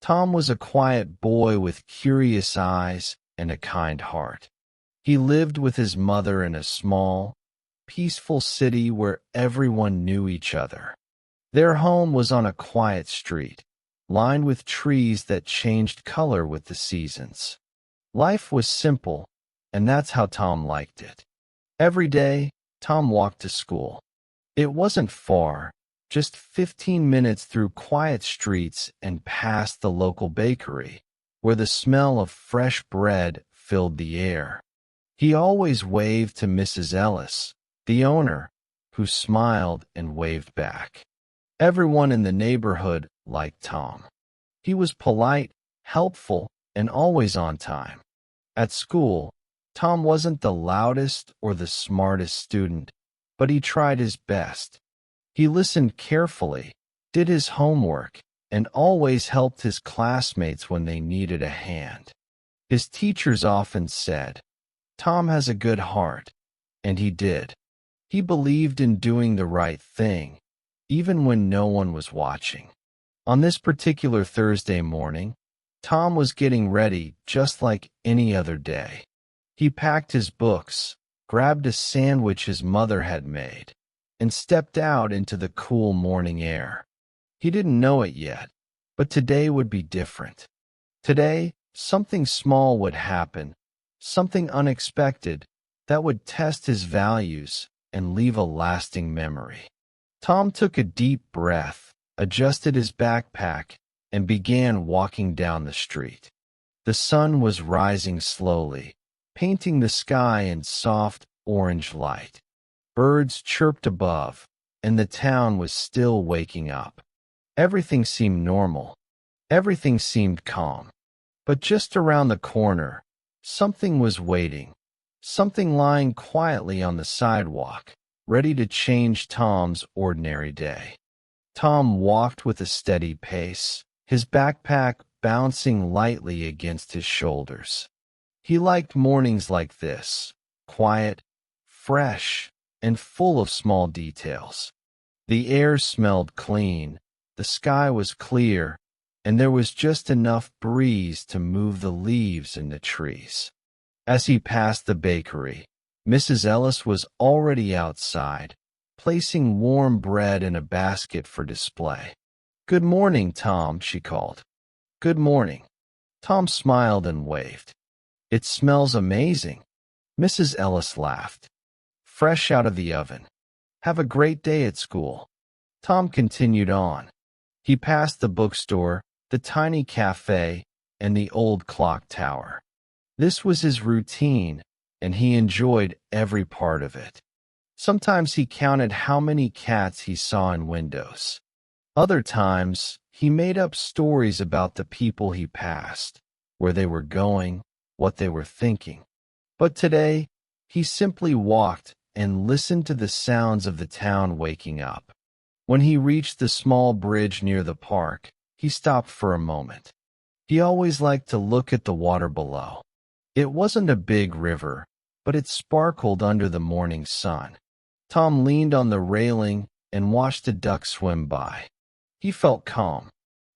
Tom was a quiet boy with curious eyes and a kind heart. He lived with his mother in a small, peaceful city where everyone knew each other. Their home was on a quiet street, lined with trees that changed color with the seasons. Life was simple, and that's how Tom liked it. Every day, Tom walked to school. It wasn't far, just 15 minutes through quiet streets and past the local bakery, where the smell of fresh bread filled the air. He always waved to Mrs. Ellis, the owner, who smiled and waved back. Everyone in the neighborhood liked Tom. He was polite, helpful, and always on time. At school, Tom wasn't the loudest or the smartest student, but he tried his best. He listened carefully, did his homework, and always helped his classmates when they needed a hand. His teachers often said, "Tom has a good heart," and he did. He believed in doing the right thing, even when no one was watching. On this particular Thursday morning, Tom was getting ready just like any other day. He packed his books, grabbed a sandwich his mother had made, and stepped out into the cool morning air. He didn't know it yet, but today would be different. Today, something small would happen, something unexpected that would test his values and leave a lasting memory. Tom took a deep breath, adjusted his backpack, and began walking down the street. The sun was rising slowly, painting the sky in soft orange light. Birds chirped above, and the town was still waking up. Everything seemed normal. Everything seemed calm. But just around the corner, something was waiting. Something lying quietly on the sidewalk, ready to change Tom's ordinary day. Tom walked with a steady pace, his backpack bouncing lightly against his shoulders. He liked mornings like this, quiet, fresh, and full of small details. The air smelled clean, the sky was clear, and there was just enough breeze to move the leaves in the trees. As he passed the bakery, Mrs. Ellis was already outside, placing warm bread in a basket for display. "Good morning, Tom," she called. "Good morning." Tom smiled and waved. "It smells amazing." Mrs. Ellis laughed. "Fresh out of the oven. Have a great day at school." Tom continued on. He passed the bookstore, the tiny cafe, and the old clock tower. This was his routine, and he enjoyed every part of it. Sometimes he counted how many cats he saw in windows. Other times, he made up stories about the people he passed, where they were going, what they were thinking. But today, he simply walked and listened to the sounds of the town waking up. When he reached the small bridge near the park, he stopped for a moment. He always liked to look at the water below. It wasn't a big river, but it sparkled under the morning sun. Tom leaned on the railing and watched a duck swim by. He felt calm.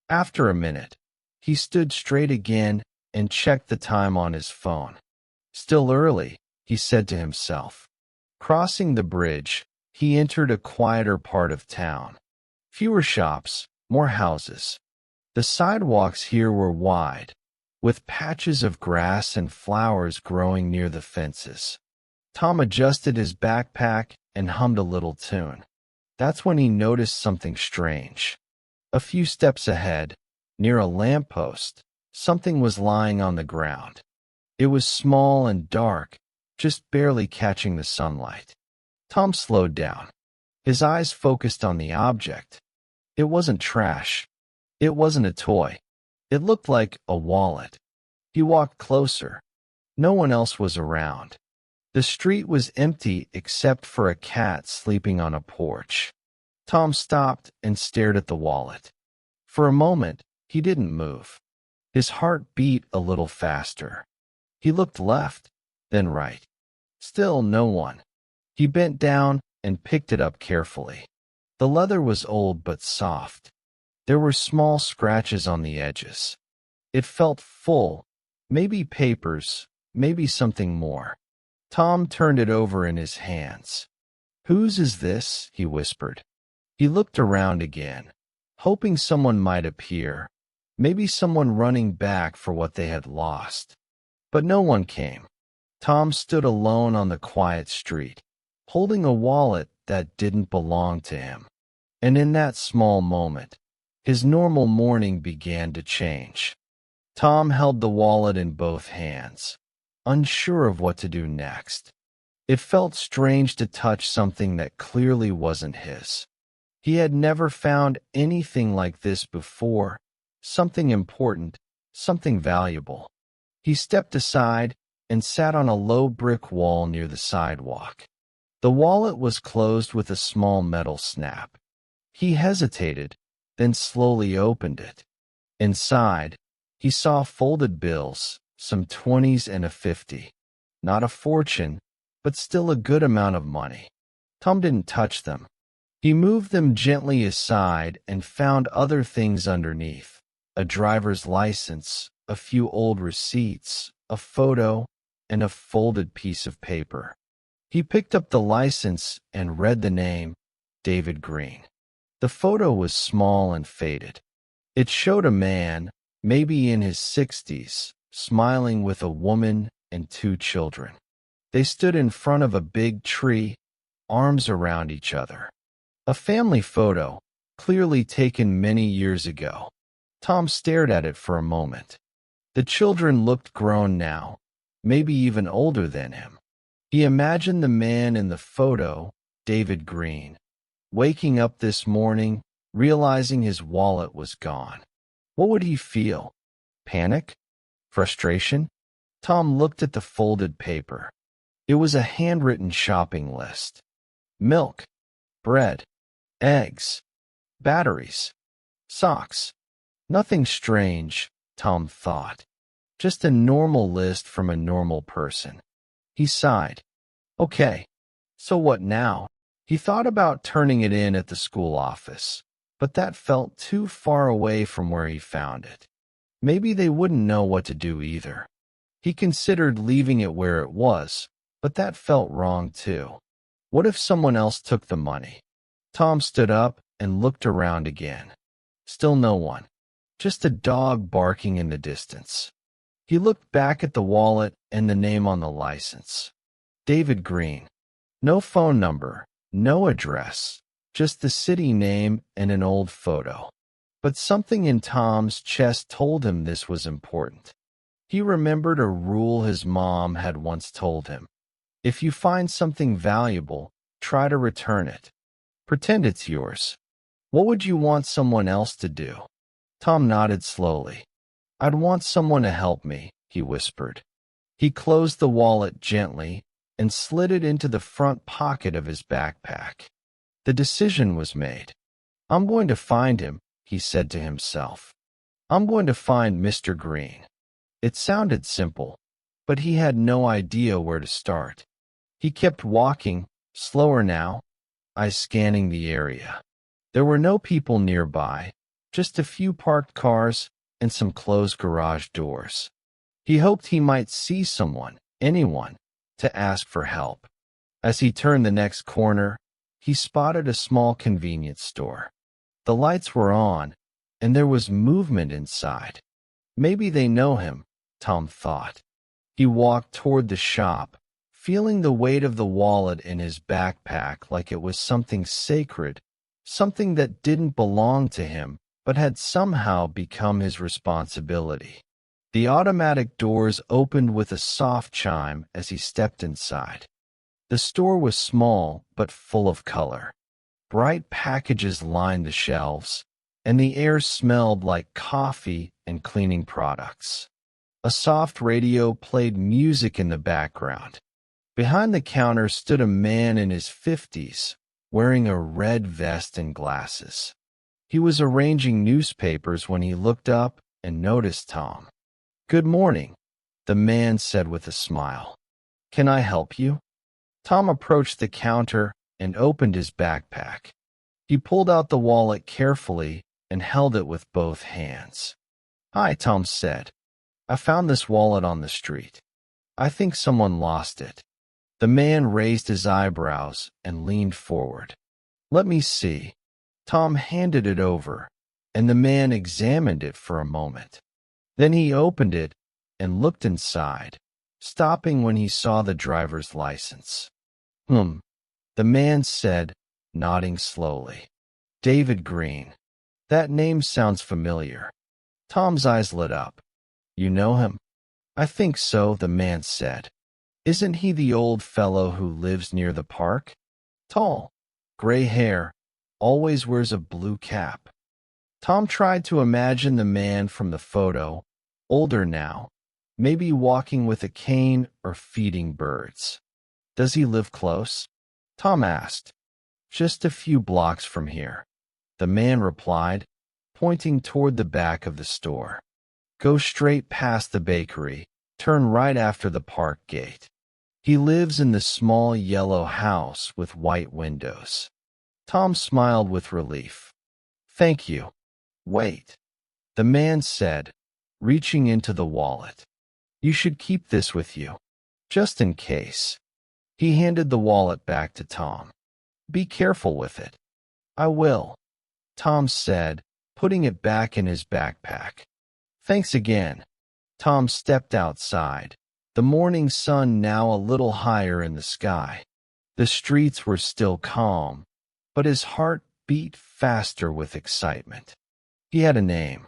After a minute, he stood straight again and checked the time on his phone. "Still early," he said to himself. Crossing the bridge, he entered a quieter part of town. Fewer shops, more houses. The sidewalks here were wide, with patches of grass and flowers growing near the fences. Tom adjusted his backpack and hummed a little tune. That's when he noticed something strange. A few steps ahead, near a lamppost, something was lying on the ground. It was small and dark, just barely catching the sunlight. Tom slowed down. His eyes focused on the object. It wasn't trash. It wasn't a toy. It looked like a wallet. He walked closer. No one else was around. The street was empty except for a cat sleeping on a porch. Tom stopped and stared at the wallet. For a moment, he didn't move. His heart beat a little faster. He looked left, then right. Still no one. He bent down and picked it up carefully. The leather was old but soft. There were small scratches on the edges. It felt full, maybe papers, maybe something more. Tom turned it over in his hands. "Whose is this?" he whispered. He looked around again, hoping someone might appear, maybe someone running back for what they had lost. But no one came. Tom stood alone on the quiet street, holding a wallet that didn't belong to him. And in that small moment, his normal morning began to change. Tom held the wallet in both hands, unsure of what to do next. It felt strange to touch something that clearly wasn't his. He had never found anything like this before, something important, something valuable. He stepped aside and sat on a low brick wall near the sidewalk. The wallet was closed with a small metal snap. He hesitated, then slowly opened it. Inside, he saw folded bills, some 20s and a 50. Not a fortune, but still a good amount of money. Tom didn't touch them. He moved them gently aside and found other things underneath: a driver's license, a few old receipts, a photo, and a folded piece of paper. He picked up the license and read the name, David Green. The photo was small and faded. It showed a man, maybe in his 60s, smiling with a woman and 2 children. They stood in front of a big tree, arms around each other. A family photo, clearly taken many years ago. Tom stared at it for a moment. The children looked grown now, maybe even older than him. He imagined the man in the photo, David Green, waking up this morning, realizing his wallet was gone. What would he feel? Panic? Frustration? Tom looked at the folded paper. It was a handwritten shopping list. Milk, bread, eggs, batteries, socks. Nothing strange, Tom thought. Just a normal list from a normal person. He sighed. Okay, so what now? He thought about turning it in at the school office, but that felt too far away from where he found it. Maybe they wouldn't know what to do either. He considered leaving it where it was, but that felt wrong too. What if someone else took the money? Tom stood up and looked around again. Still no one. Just a dog barking in the distance. He looked back at the wallet and the name on the license. David Green. No phone number, no address, just the city name and an old photo. But something in Tom's chest told him this was important. He remembered a rule his mom had once told him. If you find something valuable, try to return it. Pretend it's yours. What would you want someone else to do? Tom nodded slowly. I'd want someone to help me, he whispered. He closed the wallet gently and slid it into the front pocket of his backpack. The decision was made. I'm going to find him, he said to himself. I'm going to find Mr. Green. It sounded simple, but he had no idea where to start. He kept walking, slower now, eyes scanning the area. There were no people nearby, just a few parked cars and some closed garage doors. He hoped he might see someone, anyone, to ask for help. As he turned the next corner, he spotted a small convenience store. The lights were on, and there was movement inside. Maybe they know him, Tom thought. He walked toward the shop, feeling the weight of the wallet in his backpack like it was something sacred, something that didn't belong to him, but had somehow become his responsibility. The automatic doors opened with a soft chime as he stepped inside. The store was small but full of color. Bright packages lined the shelves, and the air smelled like coffee and cleaning products. A soft radio played music in the background. Behind the counter stood a man in his 50s, wearing a red vest and glasses. He was arranging newspapers when he looked up and noticed Tom. Good morning, the man said with a smile. Can I help you? Tom approached the counter and opened his backpack. He pulled out the wallet carefully and held it with both hands. "Hi," Tom said. "I found this wallet on the street. I think someone lost it." The man raised his eyebrows and leaned forward. "Let me see." Tom handed it over, and the man examined it for a moment. Then he opened it and looked inside, stopping when he saw the driver's license. The man said, nodding slowly. "David Green. That name sounds familiar." Tom's eyes lit up. "You know him?" "I think so," the man said. "Isn't he the old fellow who lives near the park? Tall, gray hair, always wears a blue cap." Tom tried to imagine the man from the photo, older now, maybe walking with a cane or feeding birds. "Does he live close?" Tom asked. "Just a few blocks from here," the man replied, pointing toward the back of the store. "Go straight past the bakery, turn right after the park gate. He lives in the small yellow house with white windows." Tom smiled with relief. "Thank you." "Wait," the man said, reaching into the wallet. "You should keep this with you, just in case." He handed the wallet back to Tom. "Be careful with it." "I will," Tom said, putting it back in his backpack. "Thanks again." Tom stepped outside, the morning sun now a little higher in the sky. The streets were still calm, but his heart beat faster with excitement. He had a name.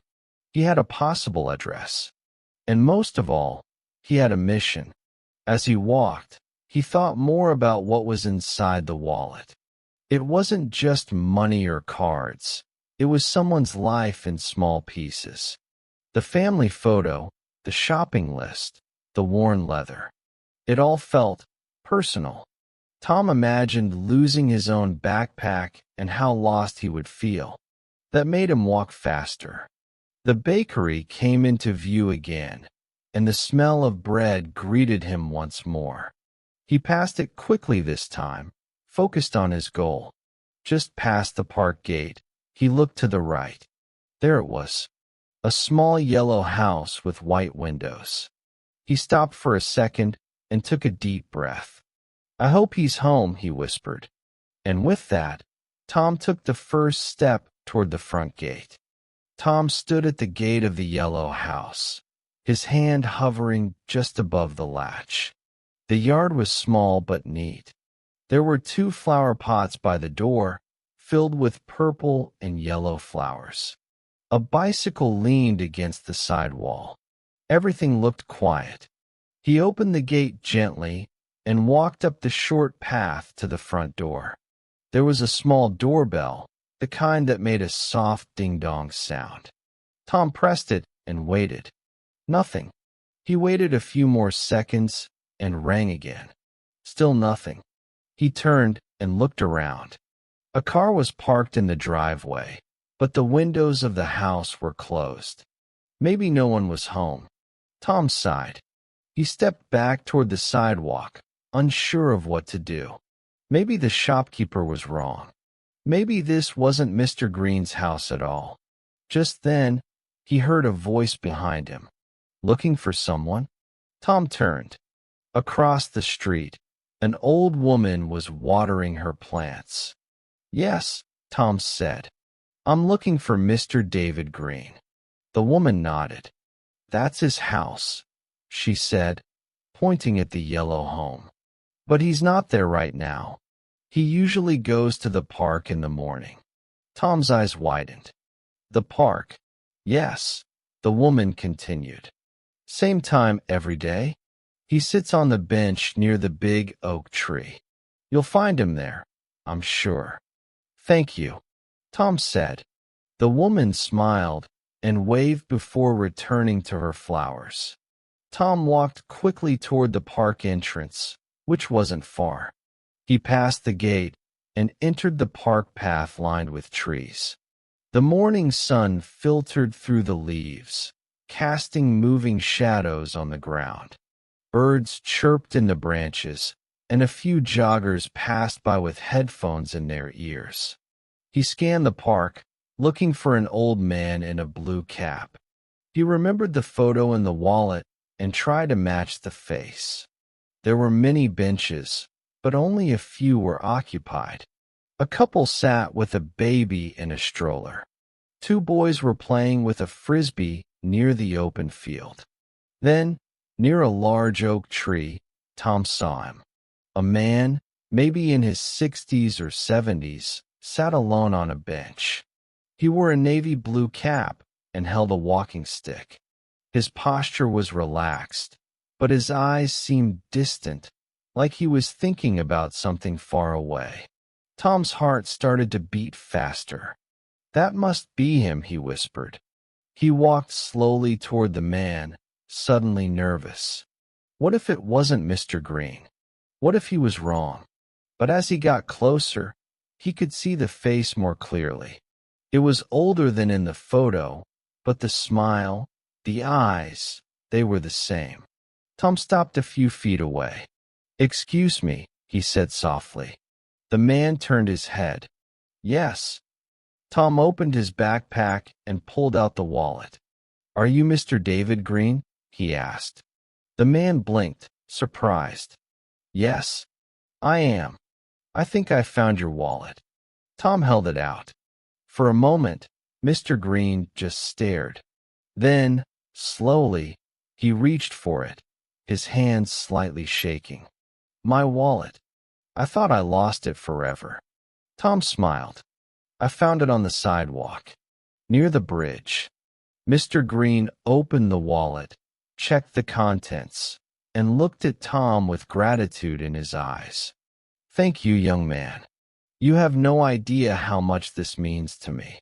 He had a possible address. And most of all, he had a mission. As he walked, he thought more about what was inside the wallet. It wasn't just money or cards. It was someone's life in small pieces. The family photo, the shopping list, the worn leather. It all felt personal. Tom imagined losing his own backpack and how lost he would feel. That made him walk faster. The bakery came into view again, and the smell of bread greeted him once more. He passed it quickly this time, focused on his goal. Just past the park gate, he looked to the right. There it was, a small yellow house with white windows. He stopped for a second and took a deep breath. "I hope he's home," he whispered. And with that, Tom took the first step toward the front gate. Tom stood at the gate of the yellow house, his hand hovering just above the latch. The yard was small but neat. There were 2 flower pots by the door, filled with purple and yellow flowers. A bicycle leaned against the side wall. Everything looked quiet. He opened the gate gently and walked up the short path to the front door. There was a small doorbell, the kind that made a soft ding-dong sound. Tom pressed it and waited. Nothing. He waited a few more seconds and rang again. Still nothing. He turned and looked around. A car was parked in the driveway, but the windows of the house were closed. Maybe no one was home. Tom sighed. He stepped back toward the sidewalk, unsure of what to do. Maybe the shopkeeper was wrong. Maybe this wasn't Mr. Green's house at all. Just then, he heard a voice behind him. "Looking for someone?" Tom turned. Across the street, an old woman was watering her plants. "Yes," Tom said. "I'm looking for Mr. David Green." The woman nodded. "That's his house," she said, pointing at the yellow home. "But he's not there right now. He usually goes to the park in the morning." Tom's eyes widened. "The park?" "Yes," the woman continued. "Same time every day? He sits on the bench near the big oak tree. You'll find him there, I'm sure." "Thank you," Tom said. The woman smiled and waved before returning to her flowers. Tom walked quickly toward the park entrance, which wasn't far. He passed the gate and entered the park path lined with trees. The morning sun filtered through the leaves, casting moving shadows on the ground. Birds chirped in the branches, and a few joggers passed by with headphones in their ears. He scanned the park, looking for an old man in a blue cap. He remembered the photo in the wallet and tried to match the face. There were many benches, but only a few were occupied. A couple sat with a baby in a stroller. Two boys were playing with a frisbee near the open field. Then, near a large oak tree, Tom saw him. A man, maybe in his 60s or 70s, sat alone on a bench. He wore a navy blue cap and held a walking stick. His posture was relaxed, but his eyes seemed distant, like he was thinking about something far away. Tom's heart started to beat faster. "That must be him," he whispered. He walked slowly toward the man, suddenly nervous. What if it wasn't Mr. Green? What if he was wrong? But as he got closer, he could see the face more clearly. It was older than in the photo, but the smile, the eyes, they were the same. Tom stopped a few feet away. "Excuse me," he said softly. The man turned his head. "Yes." Tom opened his backpack and pulled out the wallet. "Are you Mr. David Green?" he asked. The man blinked, surprised. "Yes, I am. I think I found your wallet." Tom held it out. For a moment, Mr. Green just stared. Then, slowly, he reached for it, his hands slightly shaking. "My wallet. I thought I lost it forever." Tom smiled. "I found it on the sidewalk, near the bridge." Mr. Green opened the wallet, checked the contents, and looked at Tom with gratitude in his eyes. "Thank you, young man. You have no idea how much this means to me."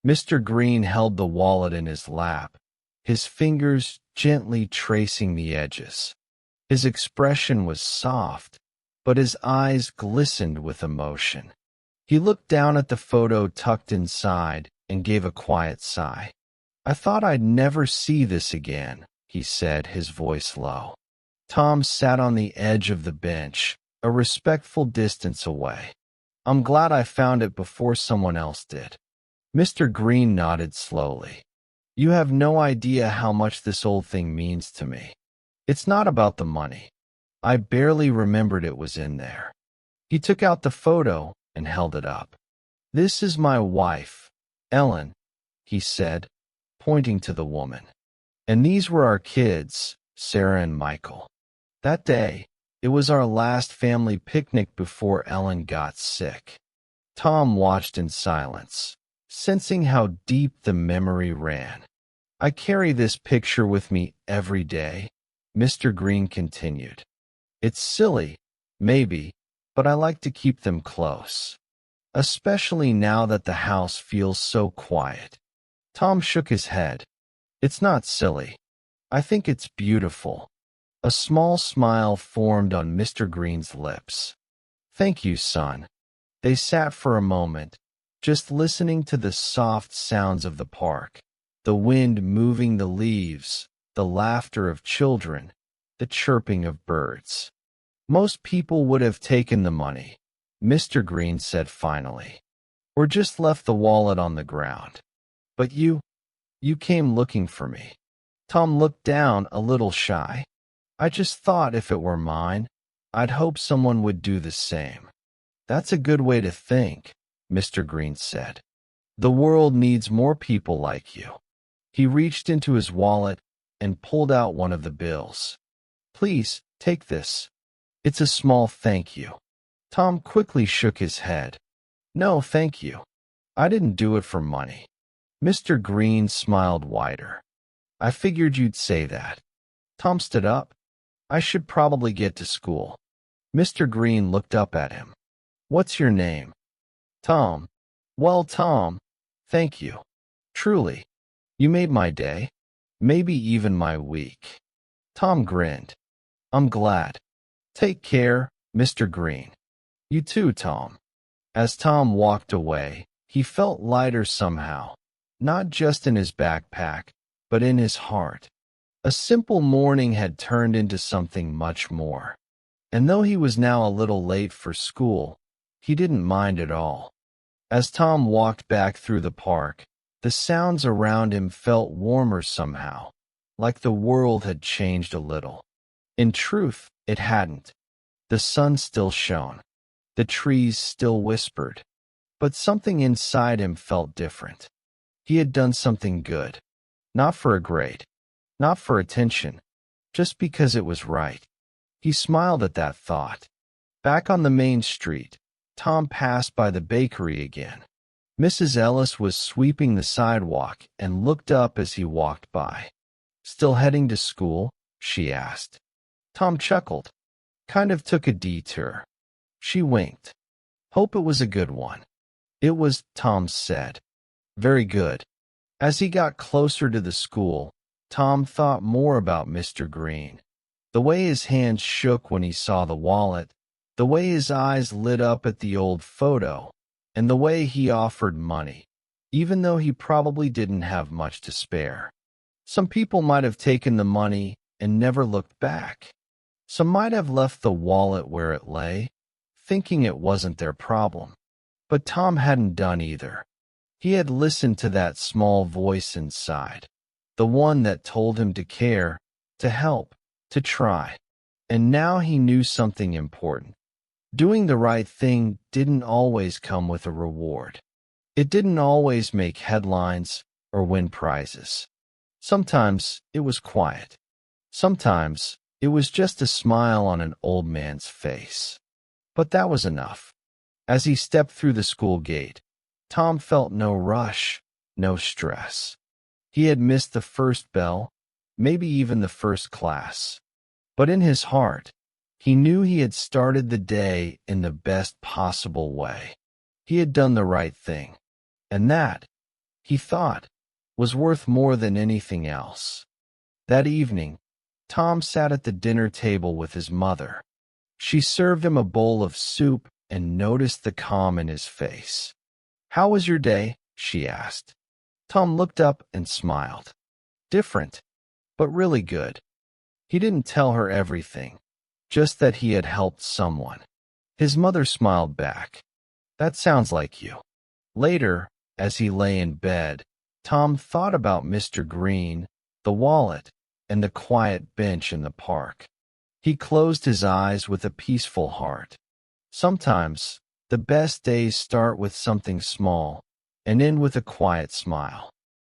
Mr. Green held the wallet in his lap, his fingers gently tracing the edges. His expression was soft, but his eyes glistened with emotion. He looked down at the photo tucked inside and gave a quiet sigh. "I thought I'd never see this again," he said, his voice low. Tom sat on the edge of the bench, a respectful distance away. "I'm glad I found it before someone else did." Mr. Green nodded slowly. "You have no idea how much this old thing means to me. It's not about the money. I barely remembered it was in there." He took out the photo and held it up. "This is my wife, Ellen," he said, pointing to the woman. "And these were our kids, Sarah and Michael. That day, it was our last family picnic before Ellen got sick." Tom watched in silence, sensing how deep the memory ran. "I carry this picture with me every day," Mr. Green continued. "It's silly, maybe, but I like to keep them close, especially now that the house feels so quiet." Tom shook his head. "It's not silly. I think it's beautiful." A small smile formed on Mr. Green's lips. "Thank you, son." They sat for a moment, just listening to the soft sounds of the park, the wind moving the leaves, the laughter of children, the chirping of birds. "Most people would have taken the money," Mr. Green said finally, "or just left the wallet on the ground. But you came looking for me." Tom looked down a little shy. "I just thought if it were mine, I'd hope someone would do the same." "That's a good way to think," Mr. Green said. "The world needs more people like you." He reached into his wallet and pulled out one of the bills. "Please, take this. It's a small thank you." Tom quickly shook his head. "No, thank you. I didn't do it for money." Mr. Green smiled wider. "I figured you'd say that." Tom stood up. "I should probably get to school." Mr. Green looked up at him. "What's your name?" "Tom." "Well, Tom, thank you. Truly. You made my day, maybe even my week." Tom grinned. "I'm glad. Take care, Mr. Green." "You too, Tom." As Tom walked away, he felt lighter somehow, not just in his backpack, but in his heart. A simple morning had turned into something much more. And though he was now a little late for school, he didn't mind at all. As Tom walked back through the park, the sounds around him felt warmer somehow, like the world had changed a little. In truth, it hadn't. The sun still shone. The trees still whispered. But something inside him felt different. He had done something good. Not for a grade. Not for attention. Just because it was right. He smiled at that thought. Back on the main street, Tom passed by the bakery again. Mrs. Ellis was sweeping the sidewalk and looked up as he walked by. "Still heading to school?" she asked. Tom chuckled. "Kind of took a detour." She winked. "Hope it was a good one." "It was," Tom said. "Very good." As he got closer to the school, Tom thought more about Mr. Green. The way his hands shook when he saw the wallet, the way his eyes lit up at the old photo, and the way he offered money, even though he probably didn't have much to spare. Some people might have taken the money and never looked back. Some might have left the wallet where it lay, thinking it wasn't their problem. But Tom hadn't done either. He had listened to that small voice inside, the one that told him to care, to help, to try. And now he knew something important. Doing the right thing didn't always come with a reward. It didn't always make headlines or win prizes. Sometimes it was quiet. Sometimes it was just a smile on an old man's face. But that was enough. As he stepped through the school gate, Tom felt no rush, no stress. He had missed the first bell, maybe even the first class. But in his heart, he knew he had started the day in the best possible way. He had done the right thing. And that, he thought, was worth more than anything else. That evening, Tom sat at the dinner table with his mother. She served him a bowl of soup and noticed the calm in his face. "How was your day?" she asked. Tom looked up and smiled. Different, but really good. He didn't tell her everything, just that he had helped someone. His mother smiled back. "That sounds like you." Later, as he lay in bed, Tom thought about Mr. Green, the wallet, and the quiet bench in the park. He closed his eyes with a peaceful heart. Sometimes, the best days start with something small and end with a quiet smile.